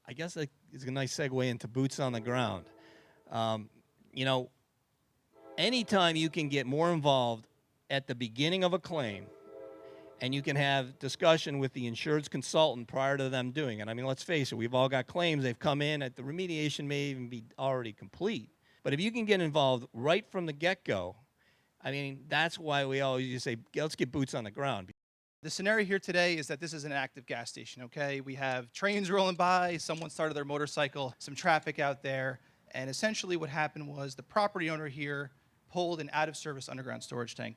I guess that is a nice segue into boots on the ground. You know, anytime you can get more involved at the beginning of a claim and you can have discussion with the insurance consultant prior to them doing it. I mean, let's face it, we've all got claims. They've come in, the remediation may even be already complete. But if you can get involved right from the get-go, I mean, that's why we always just say, let's get boots on the ground. The scenario here today is that this is an active gas station, okay? We have trains rolling by, someone started their motorcycle, some traffic out there, and essentially what happened was the property owner here pulled an out-of-service underground storage tank.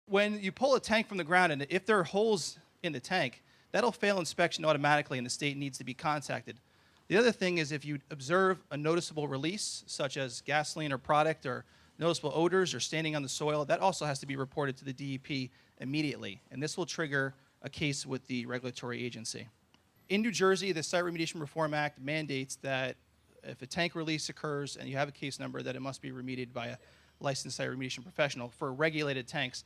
When you pull a tank from the ground, and if there are holes in the tank, that'll fail inspection automatically and the state needs to be contacted. The other thing is if you observe a noticeable release, such as gasoline or product or noticeable odors or standing on the soil, that also has to be reported to the DEP immediately, and this will trigger a case with the regulatory agency. In New Jersey, the Site Remediation Reform Act mandates that if a tank release occurs and you have a case number, that it must be remediated by a licensed site remediation professional for regulated tanks.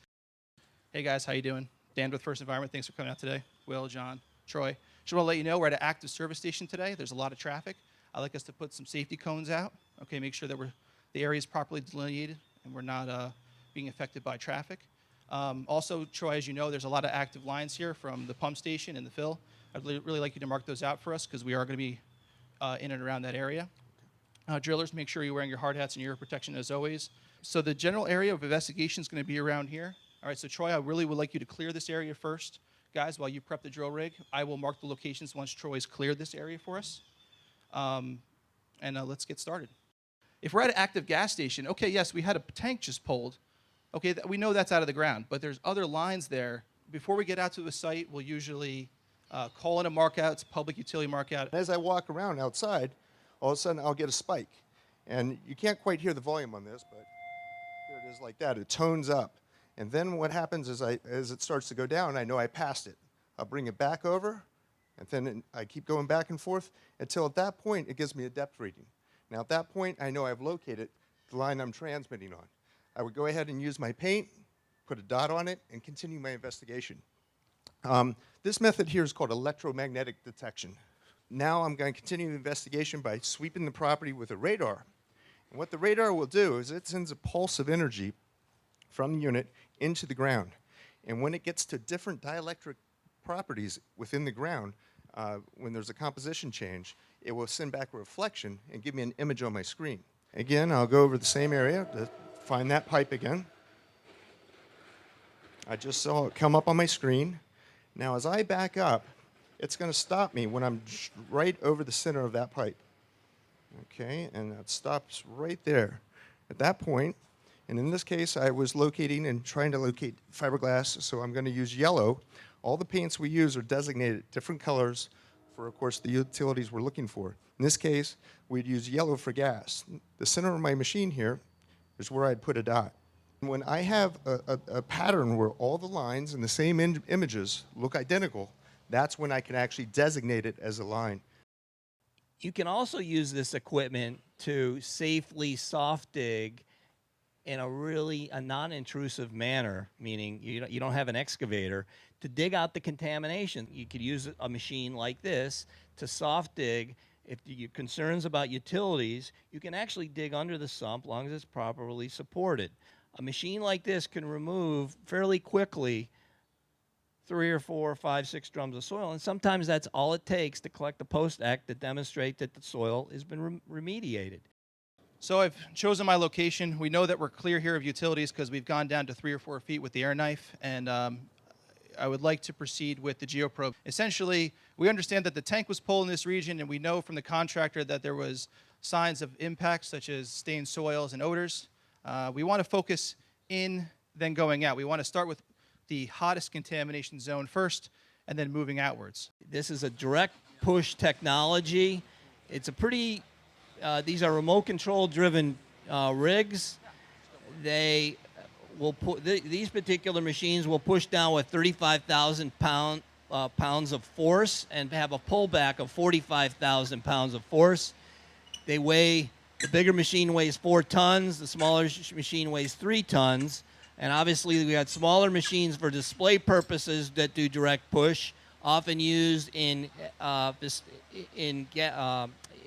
Hey guys, how you doing? Dan with First Environment, thanks for coming out today. Will, John, Troy. Just want to let you know we're at an active service station today. There's a lot of traffic. I'd like us to put some safety cones out, okay, make sure that the area is properly delineated and we're not being affected by traffic. Also, Troy, as you know, there's a lot of active lines here from the pump station and the fill. I'd really like you to mark those out for us because we are going to be in and around that area. Drillers, make sure you're wearing your hard hats and ear protection as always. So the general area of investigation is going to be around here. All right, so Troy, I really would like you to clear this area first. Guys, while you prep the drill rig, I will mark the locations once Troy's cleared this area for us. Let's get started. If we're at an active gas station, okay, yes, we had a tank just pulled. Okay, we know that's out of the ground, but there's other lines there. Before we get out to the site, we'll usually call in a mark out. It's a public utility mark out. As I walk around outside, all of a sudden I'll get a spike. And you can't quite hear the volume on this, but there it is like that. It tones up. And then what happens is as it starts to go down, I know I passed it. I'll bring it back over, and then I keep going back and forth until at that point it gives me a depth reading. Now at that point, I know I've located the line I'm transmitting on. I would go ahead and use my paint, put a dot on it, and continue my investigation. This method here is called electromagnetic detection. Now I'm going to continue the investigation by sweeping the property with a radar. And what the radar will do is it sends a pulse of energy from the unit into the ground. And when it gets to different dielectric properties within the ground, when there's a composition change, it will send back a reflection and give me an image on my screen. Again, I'll go over the same area to find that pipe again. I just saw it come up on my screen. Now as I back up, it's going to stop me when I'm right over the center of that pipe. Okay, and that stops right there. At that point, and in this case, I was locating and trying to locate fiberglass, so I'm going to use yellow. All the paints we use are designated different colors for, of course, the utilities we're looking for. In this case, we'd use yellow for gas. The center of my machine here is where I'd put a dot. When I have a pattern where all the lines and the same images look identical, that's when I can actually designate it as a line. You can also use this equipment to safely soft dig in a non-intrusive manner, meaning you don't have an excavator, to dig out the contamination. You could use a machine like this to soft dig. If you're concerns about utilities, you can actually dig under the sump as long as it's properly supported. A machine like this can remove fairly quickly 3 or 4 or 5, 6 drums of soil, and sometimes that's all it takes to collect the post-act to demonstrate that the soil has been remediated. So I've chosen my location. We know that we're clear here of utilities because we've gone down to 3 or 4 feet with the air knife, and I would like to proceed with the geoprobe. Essentially, we understand that the tank was pulled in this region, and we know from the contractor that there was signs of impact, such as stained soils and odors. We want to focus in, then going out. We want to start with the hottest contamination zone first, and then moving outwards. This is a direct push technology. It's a pretty these are remote control driven rigs. They will put these particular machines will push down with 35,000 pounds of force and have a pullback of 45,000 pounds of force. They weigh, the bigger machine weighs 4 tons, the smaller machine weighs 3 tons, and obviously we got smaller machines for display purposes that do direct push. often used in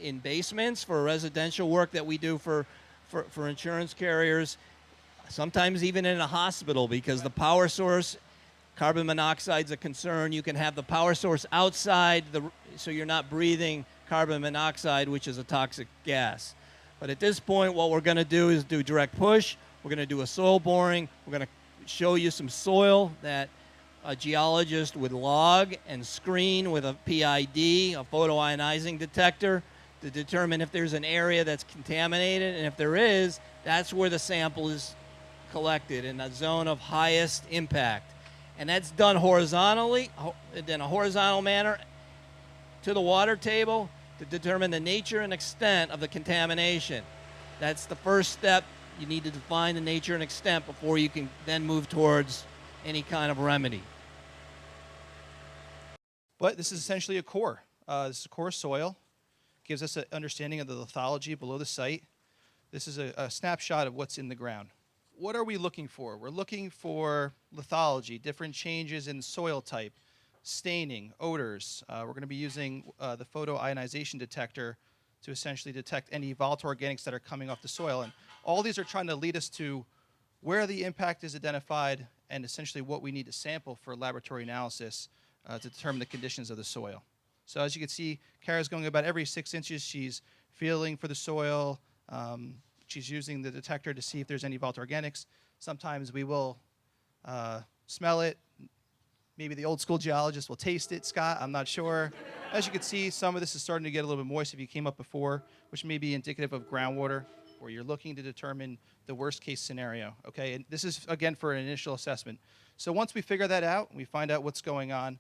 in basements for residential work that we do for insurance carriers. Sometimes even in a hospital, because the power source, carbon monoxide is a concern. You can have the power source outside, so you're not breathing carbon monoxide, which is a toxic gas. But at this point, what we're going to do is do direct push. We're going to do a soil boring. We're going to show you some soil that a geologist would log and screen with a PID, a photoionizing detector, to determine if there's an area that's contaminated. And if there is, that's where the sample is collected, in a zone of highest impact. And that's done horizontally, in a horizontal manner, to the water table to determine the nature and extent of the contamination. That's the first step. You need to define the nature and extent before you can then move towards any kind of remedy. But this is essentially a core. This is a core soil. Gives us an understanding of the lithology below the site. This is a snapshot of what's in the ground. What are we looking for? We're looking for lithology, different changes in soil type, staining, odors. We're going to be using the photoionization detector to essentially detect any volatile organics that are coming off the soil. And all these are trying to lead us to where the impact is identified and essentially what we need to sample for laboratory analysis to determine the conditions of the soil. So as you can see, Kara's going about every 6 inches. She's feeling for the soil. She's using the detector to see if there's any volatile organics. Sometimes we will smell it. Maybe the old school geologist will taste it, Scott, I'm not sure. As you can see, some of this is starting to get a little bit moist if you came up before, which may be indicative of groundwater, where you're looking to determine the worst case scenario, okay? And this is, again, for an initial assessment. So once we figure that out, we find out what's going on,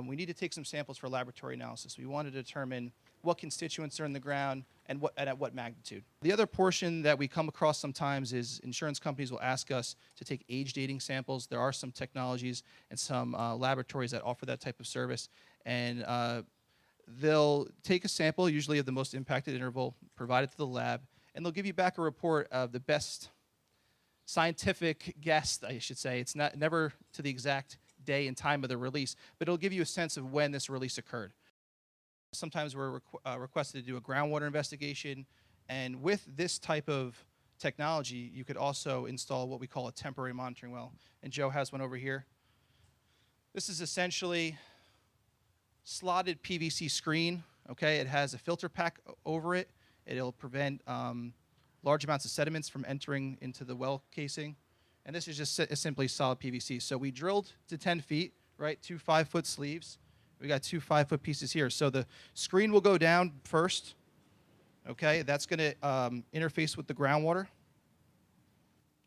we need to take some samples for laboratory analysis. We want to determine what constituents are in the ground and at what magnitude. The other portion that we come across sometimes is insurance companies will ask us to take age dating samples. There are some technologies and some laboratories that offer that type of service. And they'll take a sample, usually of the most impacted interval, provide it to the lab, and they'll give you back a report of the best scientific guess, I should say. It's never to the exact day and time of the release, but it'll give you a sense of when this release occurred. Sometimes we're requested to do a groundwater investigation, and with this type of technology, you could also install what we call a temporary monitoring well, and Joe has one over here. This is essentially slotted PVC screen, okay? It has a filter pack over it. It'll prevent large amounts of sediments from entering into the well casing, and this is just simply solid PVC. So we drilled to 10 feet, right, 2 5-foot sleeves. We got 2 5-foot pieces here. So the screen will go down first, okay? That's going to interface with the groundwater.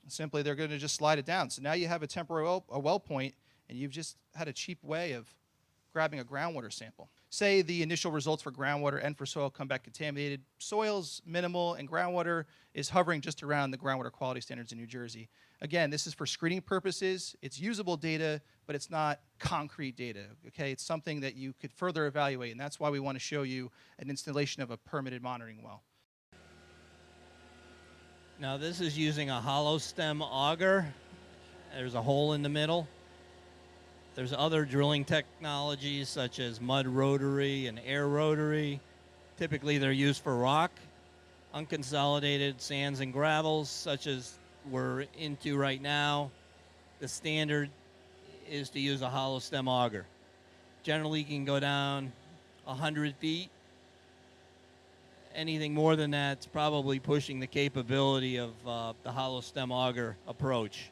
Simply, they're going to just slide it down. So now you have a temporary well point, and you've just had a cheap way of grabbing a groundwater sample. Say the initial results for groundwater and for soil come back contaminated. Soil's minimal, and groundwater is hovering just around the groundwater quality standards in New Jersey. Again, this is for screening purposes. It's usable data, but it's not concrete data, okay? It's something that you could further evaluate, and that's why we want to show you an installation of a permitted monitoring well. Now this is using a hollow stem auger. There's a hole in the middle. There's other drilling technologies such as mud rotary and air rotary. Typically they're used for rock, unconsolidated sands and gravels, such as we're into right now. The standard is to use a hollow stem auger. Generally you can go down 100 feet. Anything more than that's probably pushing the capability of the hollow stem auger approach.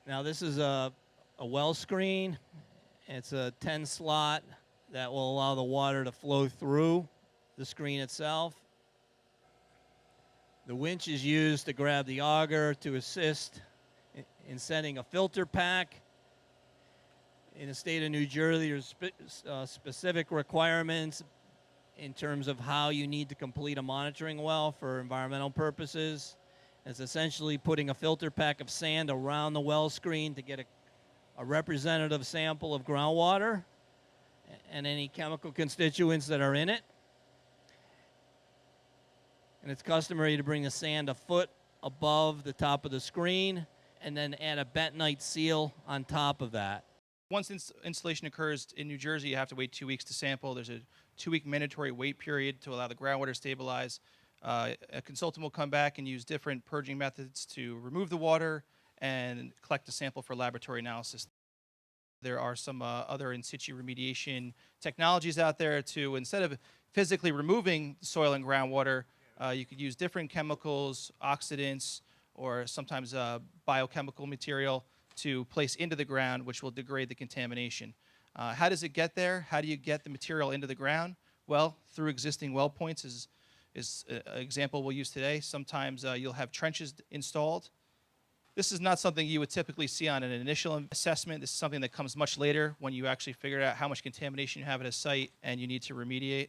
Now this is a well screen. It's a 10 slot that will allow the water to flow through the screen itself. The winch is used to grab the auger to assist in setting a filter pack. In the state of New Jersey, there's specific requirements in terms of how you need to complete a monitoring well for environmental purposes. It's essentially putting a filter pack of sand around the well screen to get a representative sample of groundwater and any chemical constituents that are in it. And it's customary to bring the sand a foot above the top of the screen and then add a bentonite seal on top of that. Once installation occurs in New Jersey, you have to wait 2 weeks to sample. There's a 2-week mandatory wait period to allow the groundwater to stabilize. A consultant will come back and use different purging methods to remove the water and collect a sample for laboratory analysis. There are some other in situ remediation technologies out there to, instead of physically removing soil and groundwater, you could use different chemicals, oxidants, or sometimes biochemical material to place into the ground, which will degrade the contamination. How does it get there? How do you get the material into the ground? Well, through existing well points is an example we'll use today. Sometimes you'll have trenches installed. This is not something you would typically see on an initial assessment. This is something that comes much later when you actually figure out how much contamination you have at a site and you need to remediate.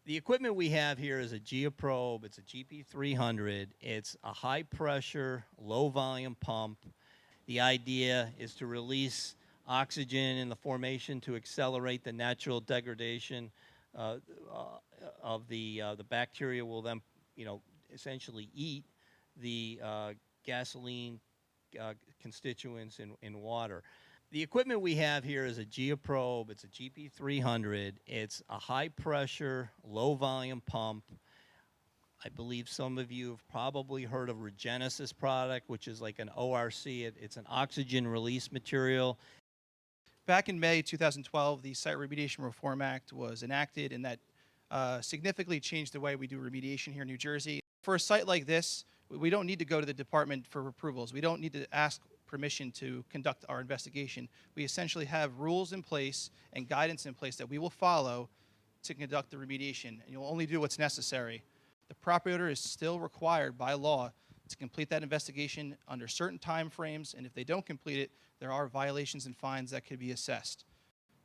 The equipment we have here is a Geoprobe. It's a GP300. It's a high-pressure, low-volume pump. The idea is to release oxygen in the formation to accelerate the natural degradation of the bacteria. Will then, essentially eat the gasoline constituents in water. The equipment we have here is a Geoprobe. It's a GP300. It's a high-pressure, low-volume pump. I believe some of you have probably heard of Regenesis product, which is like an ORC. It's an oxygen release material. Back in May 2012, the Site Remediation Reform Act was enacted, and that significantly changed the way we do remediation here in New Jersey. For a site like this, we don't need to go to the department for approvals. We don't need to ask permission to conduct our investigation. We essentially have rules in place and guidance in place that we will follow to conduct the remediation, and you'll only do what's necessary. The property owner is still required by law to complete that investigation under certain time frames, and if they don't complete it, there are violations and fines that could be assessed.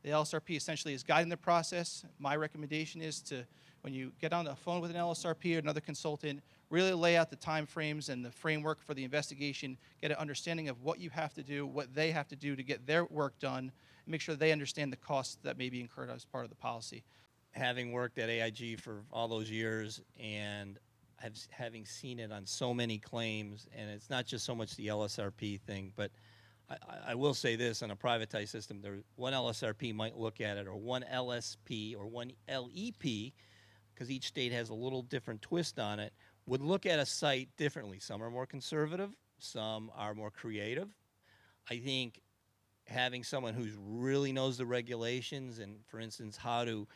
The LSRP essentially is guiding the process. My recommendation is to, when you get on the phone with an LSRP or another consultant, really lay out the time frames and the framework for the investigation, get an understanding of what you have to do, what they have to do to get their work done, and make sure they understand the costs that may be incurred as part of the policy. Having worked at AIG for all those years and having seen it on so many claims, and it's not just so much the LSRP thing, but I will say this, on a privatized system, one LSRP might look at it, or one LSP, or one LEP, because each state has a little different twist on it, would look at a site differently. Some are more conservative, some are more creative. I think having someone who really knows the regulations and, for instance, how to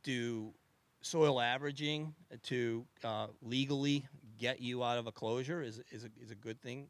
do soil averaging to legally get you out of a closure is a good thing.